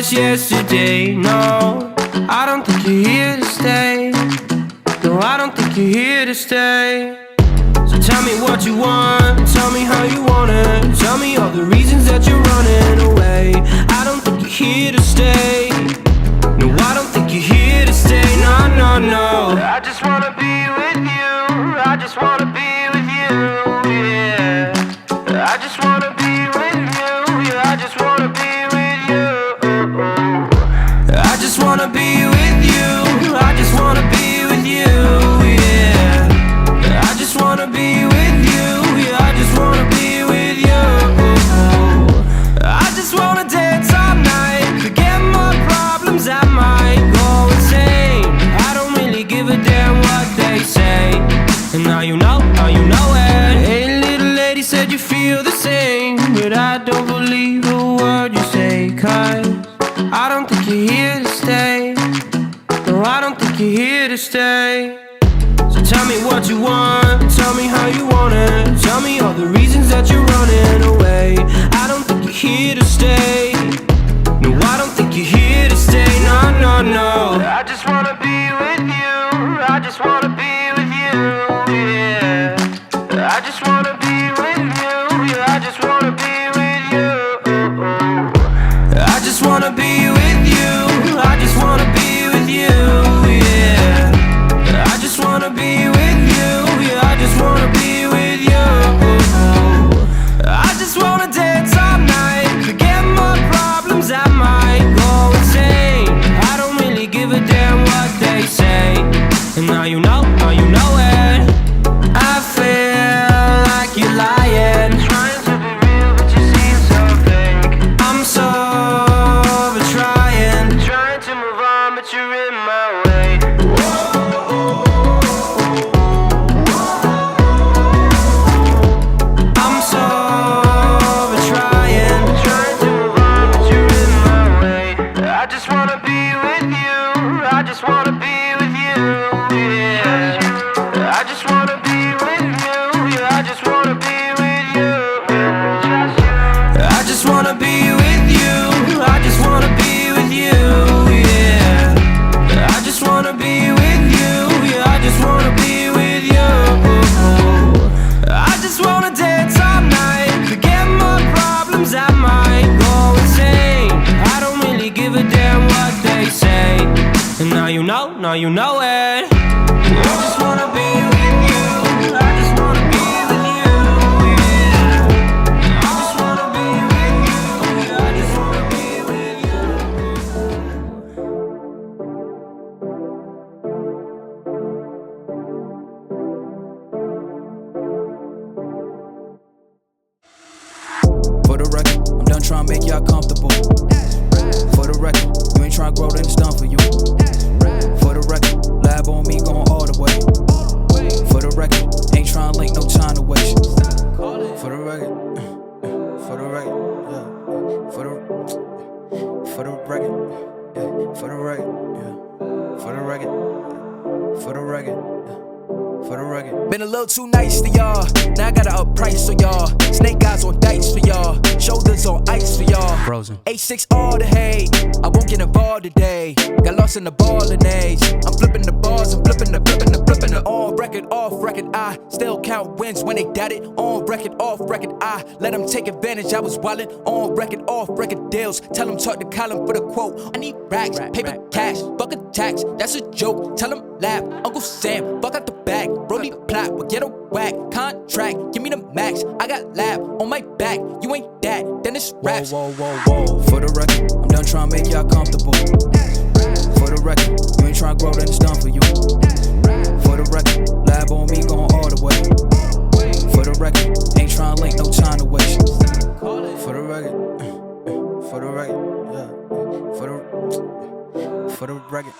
just yesterday. No, I don't think you're here to stay. No, I don't think you're here to stay. So tell me what you want, tell me how you want it. Tell me all the reasons that you're running away. I don't think you're here to stay. No, I don't think you're here to stay. No, no, no. I just wanna be with you. I just wanna be with you, yeah. I just wanna be with you. Yeah, I just wanna be with you. I just wanna be with you. I just wanna be with you, yeah. I just wanna be with you. Yeah, I just wanna be with you. I just wanna dance all night, forget my problems, I might go insane. I don't really give a damn what they say. And now you know it. Hey, little lady said you feel the same, but I don't believe a word you say. Cause I don't think you're here to stay. No, I don't think you're here to stay. So tell me what you want, tell me how you want it. Tell me all the reasons that you're running away. I don't think you're here to stay. No, I don't think you're here to stay. No, no, no. I just wanna be with you. I just wanna be with you, yeah. I just wanna be with you. Yeah, I just wanna be with you. I just wanna be with you. I just wanna be with you, yeah. I just wanna be with you. Yeah, I just wanna be with you. I just wanna dance all night, forget my problems, I might go insane. I don't really give a damn what they say. And now you know it. I feel like you're lying, trying to be real but you seem so fake. I'm so over trying to move on but you're in my way. I'm so over trying to move on but you're in my way. I just wanna be with you. I just wanna be with you, yeah. I just wanna be with you. Yeah, I just wanna be with you. I just wanna be with you. I just wanna be with you, yeah. I just wanna be with you. Yeah, I just wanna be with you. I just wanna dance all night, forget my problems, I might go insane. I don't really give a damn what they say. And now you know it. I just wanna be with you. I just wanna be with you, yeah. I just wanna be with you. Yeah, I just wanna be with you. For the record, I'm done trying to make y'all comfortable. For the record, you ain't trying to grow, then it's done for you. For the record, lab on me going all the way. For the record, ain't trying to link, no time to waste. For the record, for the record, yeah. For the record, yeah. For the record, yeah. For the record, for the record, yeah. For the record. Been a little too nice to y'all. Now I gotta up price for y'all. Snake eyes on dice for y'all. Shoulders on ice for y'all. Frozen. A6 all the hate. I won't get involved today. Got lost in the ballin' age. I'm flipping the bars, I'm flipping the on record, off record. I still count wins when they doubt it. On record, off record. I let them take advantage. I was wildin'. On record, off record deals. Tell them talk to Colin for the quote. I need racks, paper, cash, bucket tax. That's a joke. Tell them laugh. Uncle Sam, fuck out the bag. Brody plot, we'll get a whack. Contract, give me the max. I got lab on my back. You ain't that, then it's raps. Whoa, whoa, whoa, whoa. For the record, I'm done trying to make y'all comfortable. For the record, you ain't trying to grow, then it's done for you. For the record, lab on me going all the way. For the record, ain't trying to link, no time to waste. For the record, for the record, yeah. For the record.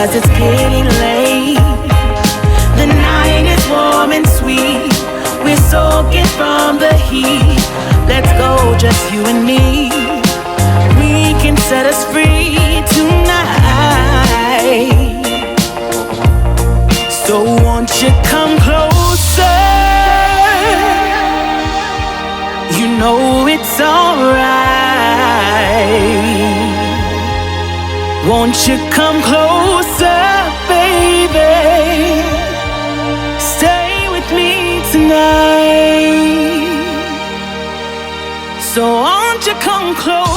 'cause it's getting late. The night is warm and sweet. We're soaking from the heat. Let's go, just you and me. We can set us free tonight. So won't you come closer? You know it's alright. Won't you come closer, baby? Stay with me tonight. So won't you come closer?